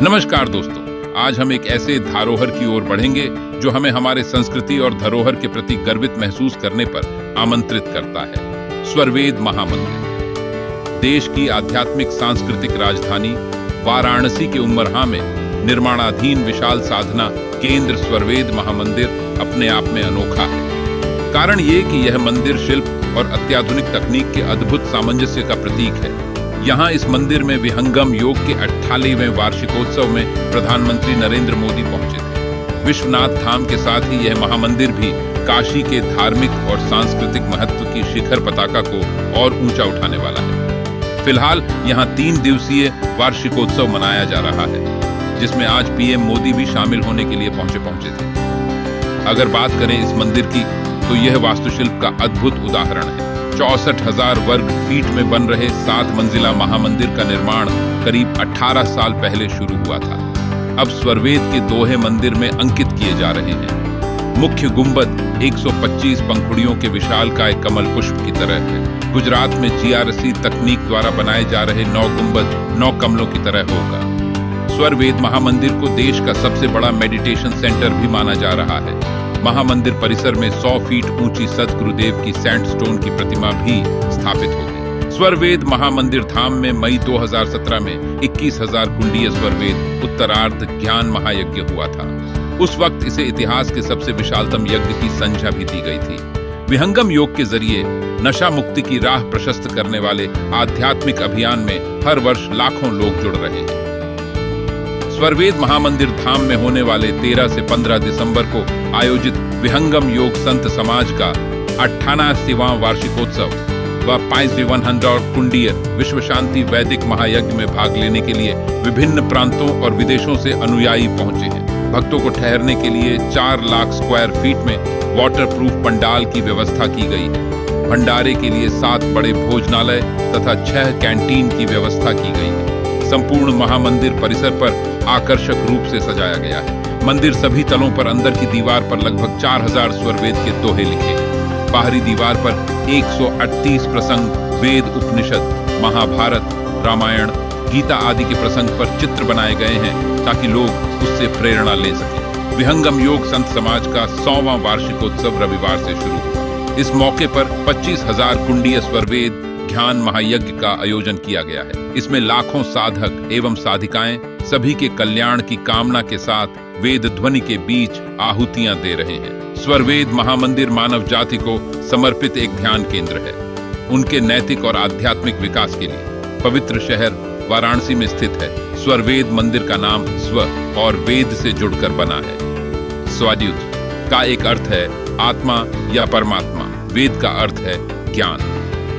नमस्कार दोस्तों, आज हम एक ऐसे धरोहर की ओर बढ़ेंगे जो हमें हमारे संस्कृति और धरोहर के प्रति गर्वित महसूस करने पर आमंत्रित करता है। स्वरवेद महामंदिर देश की आध्यात्मिक सांस्कृतिक राजधानी वाराणसी के उमरहा में निर्माणाधीन विशाल साधना केंद्र स्वरवेद महामंदिर अपने आप में अनोखा है। कारण ये कि यह मंदिर शिल्प और अत्याधुनिक तकनीक के अद्भुत सामंजस्य का प्रतीक है। यहाँ इस मंदिर में विहंगम योग के 48वें वार्षिकोत्सव में प्रधानमंत्री नरेंद्र मोदी पहुंचे थे। विश्वनाथ धाम के साथ ही यह महामंदिर भी काशी के धार्मिक और सांस्कृतिक महत्व की शिखर पताका को और ऊंचा उठाने वाला है। फिलहाल यहाँ 3 दिवसीय वार्षिकोत्सव मनाया जा रहा है, जिसमें आज पीएम मोदी भी शामिल होने के लिए पहुंचे थे। अगर बात करें इस मंदिर की, तो यह वास्तुशिल्प का अद्भुत उदाहरण है। 64,000 वर्ग फीट में बन रहे 7 मंजिला महामंदिर का निर्माण करीब 18 साल पहले शुरू हुआ था। अब स्वरवेद के दोहे मंदिर में अंकित किए जा रहे हैं। मुख्य गुंबद 125 पंखुड़ियों के विशालकाय कमल पुष्प की तरह है। गुजरात में GRC तकनीक द्वारा बनाए जा रहे 9 गुंबद 9 कमलों की तरह होगा। स्वरवेद महामंदिर को देश का सबसे बड़ा मेडिटेशन सेंटर भी माना जा रहा है। महामंदिर परिसर में 100 फीट ऊंची सद्गुरुदेव की सैंडस्टोन की प्रतिमा भी स्थापित होगी। स्वरवेद महामंदिर धाम में मई 2017 में 21,000 कुंडीय स्वरवेद उत्तरार्ध ज्ञान महायज्ञ हुआ था। उस वक्त इसे इतिहास के सबसे विशालतम यज्ञ की संज्ञा भी दी गई थी। विहंगम योग के जरिए नशा मुक्ति की राह प्रशस्त करने वाले आध्यात्मिक अभियान में हर वर्ष लाखों लोग जुड़ रहे हैं। स्वरवेद महामंदिर धाम में होने वाले 13 से 15 दिसंबर को आयोजित विहंगम योग संत समाज का 98वां वार्षिकोत्सव व 5,100 कुंडीय विश्व शांति वैदिक महायज्ञ में भाग लेने के लिए विभिन्न प्रांतों और विदेशों से अनुयायी पहुंचे हैं। भक्तों को ठहरने के लिए 4 लाख स्क्वायर फीट में वाटरप्रूफ पंडाल की व्यवस्था की गई है। भंडारे के लिए 7 बड़े भोजनालय तथा 6 कैंटीन की व्यवस्था की गई है। संपूर्ण महामंदिर परिसर पर आकर्षक रूप से सजाया गया है। मंदिर सभी तलों पर अंदर की दीवार पर लगभग 4,000 स्वरवेद के दोहे लिखे हैं। बाहरी दीवार पर 138 प्रसंग वेद, उपनिषद, महाभारत, रामायण, गीता आदि के प्रसंग पर चित्र बनाए गए हैं ताकि लोग उससे प्रेरणा ले सकें। विहंगम योग संत समाज का 100वां वार्षिकोत्सव रविवार से शुरू हुआ। इस मौके पर 25,000 कुंडीय स्वरवेद ज्ञान महायज्ञ का आयोजन किया गया है। इसमें लाखों साधक एवं साधिकाएं सभी के कल्याण की कामना के साथ वेद ध्वनि के बीच आहुतियां दे रहे हैं। स्वरवेद महामंदिर मानव जाति को समर्पित एक ध्यान केंद्र है। उनके नैतिक और आध्यात्मिक विकास के लिए पवित्र शहर वाराणसी में स्थित है। स्वरवेद मंदिर का नाम स्व और वेद से जुड़कर बना है। स्वाद्युत का एक अर्थ है आत्मा या परमात्मा। वेद का अर्थ है ज्ञान।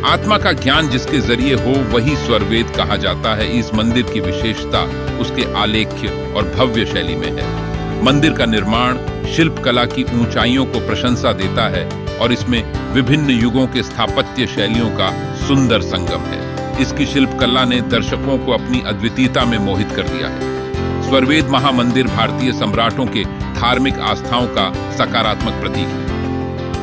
आत्मा का ज्ञान जिसके जरिए हो वही स्वरवेद कहा जाता है। इस मंदिर की विशेषता उसके आलेख्य और भव्य शैली में है। मंदिर का निर्माण शिल्प कला की ऊंचाइयों को प्रशंसा देता है और इसमें विभिन्न युगों के स्थापत्य शैलियों का सुंदर संगम है। इसकी शिल्प कला ने दर्शकों को अपनी अद्वितीयता में मोहित कर दिया है। स्वरवेद महामंदिर भारतीय सम्राटों के धार्मिक आस्थाओं का सकारात्मक प्रतीक है।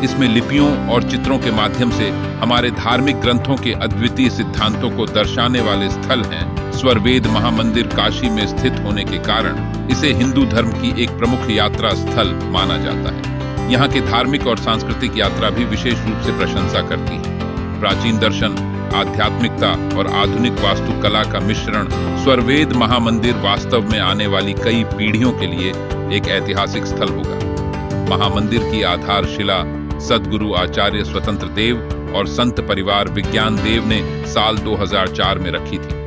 इसमें लिपियों और चित्रों के माध्यम से हमारे धार्मिक ग्रंथों के अद्वितीय सिद्धांतों को दर्शाने वाले स्थल हैं। स्वरवेद महामंदिर काशी में स्थित होने के कारण इसे हिंदू धर्म की एक प्रमुख यात्रा स्थल माना जाता है। यहाँ की धार्मिक और सांस्कृतिक यात्रा भी विशेष रूप से प्रशंसा करती है। प्राचीन दर्शन, आध्यात्मिकता और आधुनिक वास्तुकला का मिश्रण स्वरवेद महामंदिर वास्तव में आने वाली कई पीढ़ियों के लिए एक ऐतिहासिक स्थल होगा। महामंदिर की आधारशिला सद्गुरु आचार्य स्वतंत्र देव और संत परिवार विज्ञान देव ने साल 2004 में रखी थी।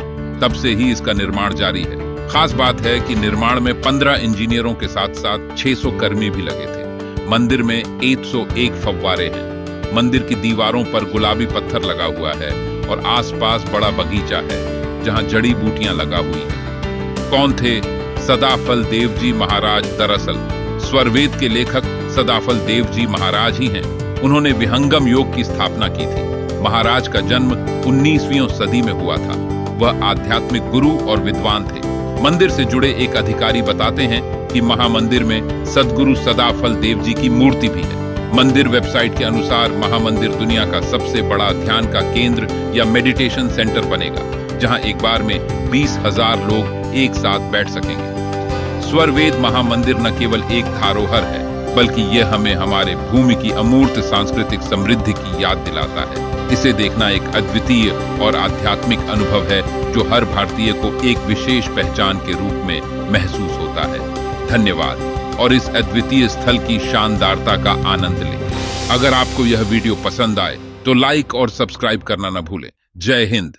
तब से ही इसका निर्माण जारी है। खास बात है कि निर्माण में 15 इंजीनियरों के साथ साथ 600 कर्मी भी लगे थे। मंदिर में 101 फव्वारे हैं। मंदिर की दीवारों पर गुलाबी पत्थर लगा हुआ है और आसपास बड़ा बगीचा है जहां जड़ी बूटियां लगा हुई हैं। कौन थे सदाफल देव जी महाराज? दरअसल स्वरवेद के लेखक सदाफल देव जी महाराज ही हैं। उन्होंने विहंगम योग की स्थापना की थी। महाराज का जन्म 19वीं सदी में हुआ था। वह आध्यात्मिक गुरु और विद्वान थे। मंदिर से जुड़े एक अधिकारी बताते हैं कि महामंदिर में सद्गुरु सदाफल देव जी की मूर्ति भी है। मंदिर वेबसाइट के अनुसार महामंदिर दुनिया का सबसे बड़ा ध्यान का केंद्र या मेडिटेशन सेंटर बनेगा, जहां एक बार में 20,000 लोग एक साथ बैठ सकेंगे। स्वरवेद महामंदिर न केवल एक धरोहर है, बल्कि यह हमें हमारे भूमि की अमूर्त सांस्कृतिक समृद्धि की याद दिलाता है। इसे देखना एक अद्वितीय और आध्यात्मिक अनुभव है, जो हर भारतीय को एक विशेष पहचान के रूप में महसूस होता है। धन्यवाद, और इस अद्वितीय स्थल की शानदारता का आनंद लें। अगर आपको यह वीडियो पसंद आए तो लाइक और सब्सक्राइब करना न भूलें। जय हिंद।